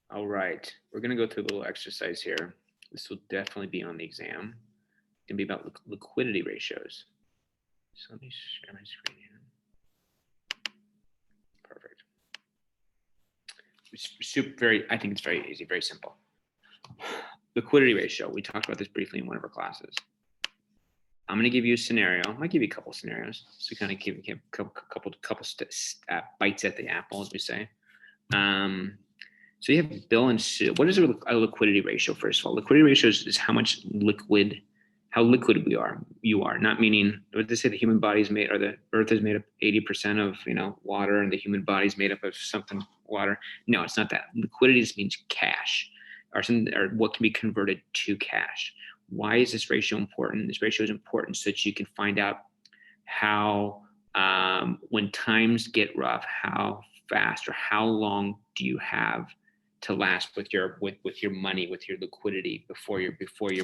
All right, we're gonna go through a little exercise here. This will definitely be on the exam. It's gonna be about liquidity ratios. So let me share my screen here. Perfect. It's super, I think it's very easy, very simple. Liquidity ratio. We talked about this briefly in one of our classes. I'm going to give you a scenario. I might give you a couple scenarios, so kind of give a couple bites at the apple, as we say. So you have Bill and Sue. What is a liquidity ratio? First of all, liquidity ratio is how much how liquid we are. You are, not meaning, what they say, the human body is made, or the earth is made up 80% of water, and the human body is made up of something water. No, it's not that. Liquidity just means cash, or something, or what can be converted to cash. Why is this ratio important? This ratio is important so that you can find out how, when times get rough, how fast or how long do you have to last with your money, with your liquidity before your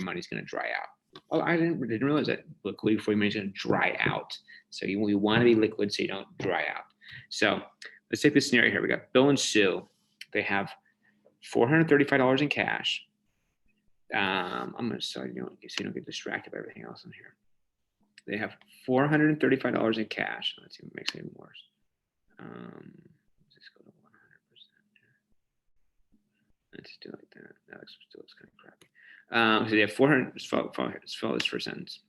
money's going to dry out. Oh, I didn't realize that liquidity before your money's going to dry out. So you want to be liquid so you don't dry out. So let's take this scenario here. We got Bill and Sue. They have $435 in cash. I'm going to so you don't get distracted by everything else in here. They have $435 in cash. Let's see what makes it even worse. Let's just go to 100%. Let's do it like that. That still looks kind of crappy. So they have 400. Let's follow this first sentence.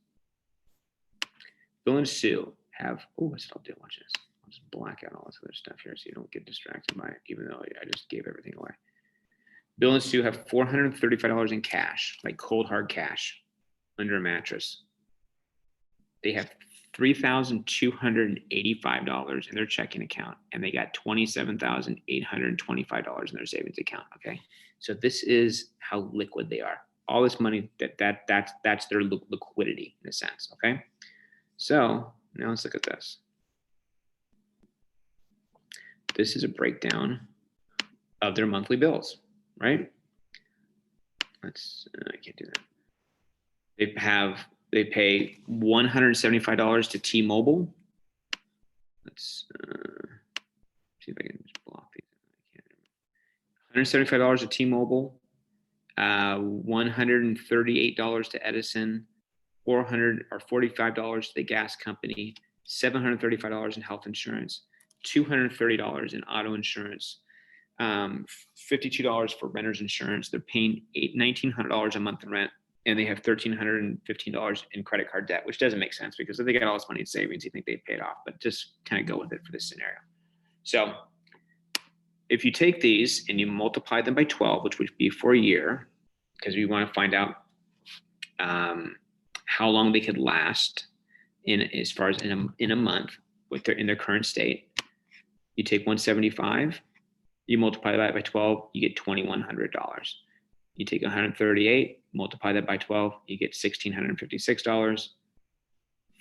Bill and Sue have. Oh, what's it I'll do? Watch this. I'll just black out all this other stuff here so you don't get distracted by it, even though I just gave everything away. Bill and Sue have $435 in cash, like cold hard cash, under a mattress. They have $3,285 in their checking account, and they got $27,825 in their savings account. Okay, so this is how liquid they are. All this money, that's their liquidity in a sense. Okay, so now let's look at this. This is a breakdown of their monthly bills, right? I can't do that. They pay $175 to T-Mobile. Let's see if I can just block these. $175 to T-Mobile, $138 to Edison, $45 to the gas company, $735 in health insurance, $230 in auto insurance, $52 for renter's insurance. They're paying $1,900 a month in rent, and they have $1,315 in credit card debt, which doesn't make sense because if they got all this money in savings, you think they paid off, but just kind of go with it for this scenario. So if you take these and you multiply them by 12, which would be for a year, because we want to find out how long they could last as far as in a month in their current state. You take 175, you multiply that by 12, you get $2,100. You take 138, multiply that by 12, you get $1,656,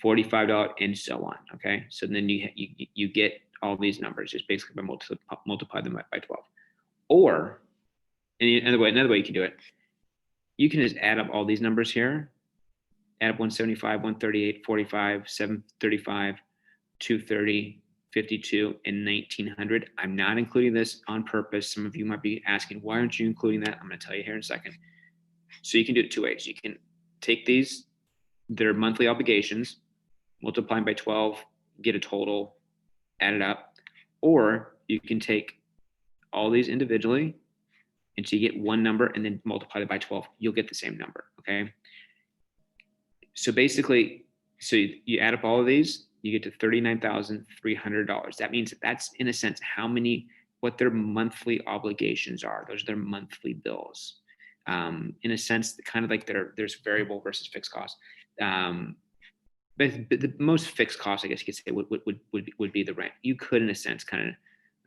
$45, and so on. Okay, so then you get all these numbers just basically by multiply them by 12. Or another way you can do it, you can just add up all these numbers here, add up 175, 138, 45, 735, 230, 52, and 1,900. I'm not including this on purpose. Some of you might be asking, why aren't you including that? I'm going to tell you here in a second. So you can do it two ways. You can take their monthly obligations, multiply them by 12, get a total, add it up. Or you can take all these individually, and so you get one number and then multiply it by 12. You'll get the same number, okay? So basically, you add up all of these, you get to $39,300. That means that's, in a sense, what their monthly obligations are. Those are their monthly bills. In a sense, kind of like there's variable versus fixed costs. But the most fixed cost, I guess you could say, would be the rent. You could, in a sense, kind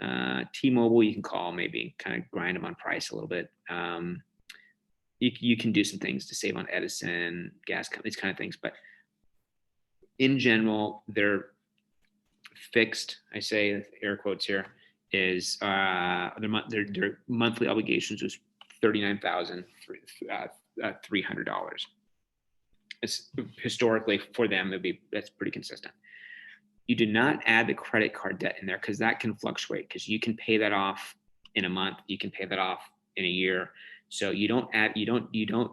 of T-Mobile, you can call, maybe kind of grind them on price a little bit. You can do some things to save on Edison, gas companies, kind of things. But in general, they're fixed. I say air quotes here is their monthly obligations was $39,300. It's historically for them, that's pretty consistent. You do not add the credit card debt in there because that can fluctuate, because you can pay that off in a month, you can pay that off in a year. So you don't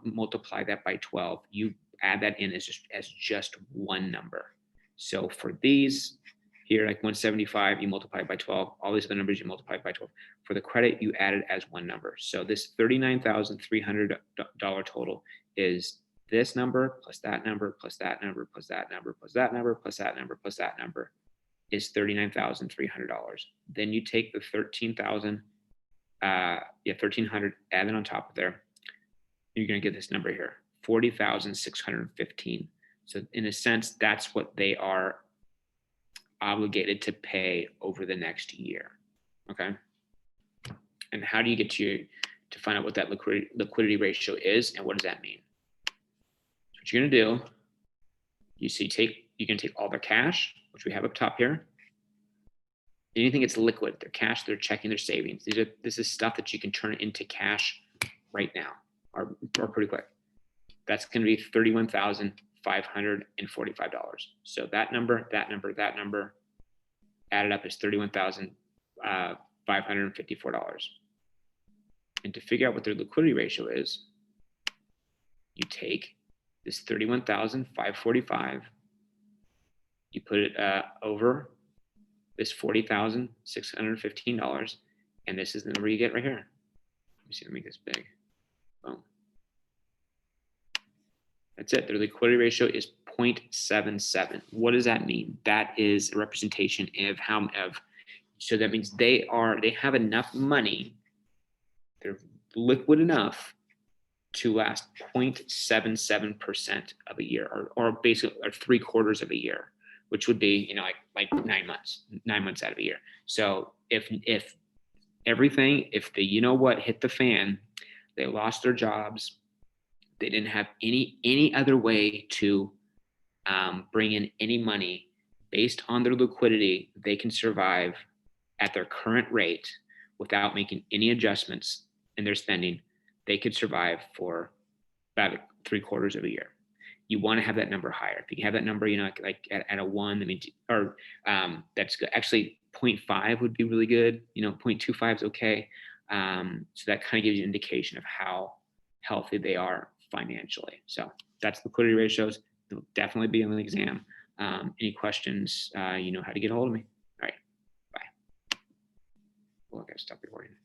multiply that by 12. You add that in as just one number. So for these here, like 175, you multiply it by 12. All these other numbers you multiply by 12. For the credit, you add it as one number. So this $39,300 total is this number plus that number plus that number plus that number plus that number plus that number plus that number is $39,300. Then you take the 13,000, 1,300, add it on top of there. You're going to get this number here, 40,615. So in a sense, that's what they are obligated to pay over the next year. Okay. And how do you get to find out what that liquidity ratio is and what does that mean? So what you're going to do, you can take all their cash, which we have up top here. Anything that's liquid, their cash, their checking, their savings. This is stuff that you can turn into cash right now or pretty quick. That's going to be $31,545. So that number, added up is $31,554. And to figure out what their liquidity ratio is, you take this $31,545, you put it over this $40,615, and this is the number you get right here. Let me see, let me make this big. Boom. That's it. Their liquidity ratio is 0.77. What does that mean? That is a representation of so that means they have enough money, they're liquid enough to last 0.77% of a year, or basically, or 3/4 of a year, which would be, like 9 months out of a year. So if everything, if the hit the fan, they lost their jobs, they didn't have any other way to bring in any money, based on their liquidity, they can survive at their current rate without making any adjustments in their spending. They could survive for about 3/4 of a year. You want to have that number higher. If you can have that number, like at a 1, I mean, or that's good. Actually, 0.5 would be really good. 0.25 is okay. So that kind of gives you an indication of how healthy they are financially. So that's liquidity ratios. They'll definitely be on the exam. Any questions, you know how to get a hold of me. All right, bye. Well, I gotta stop recording.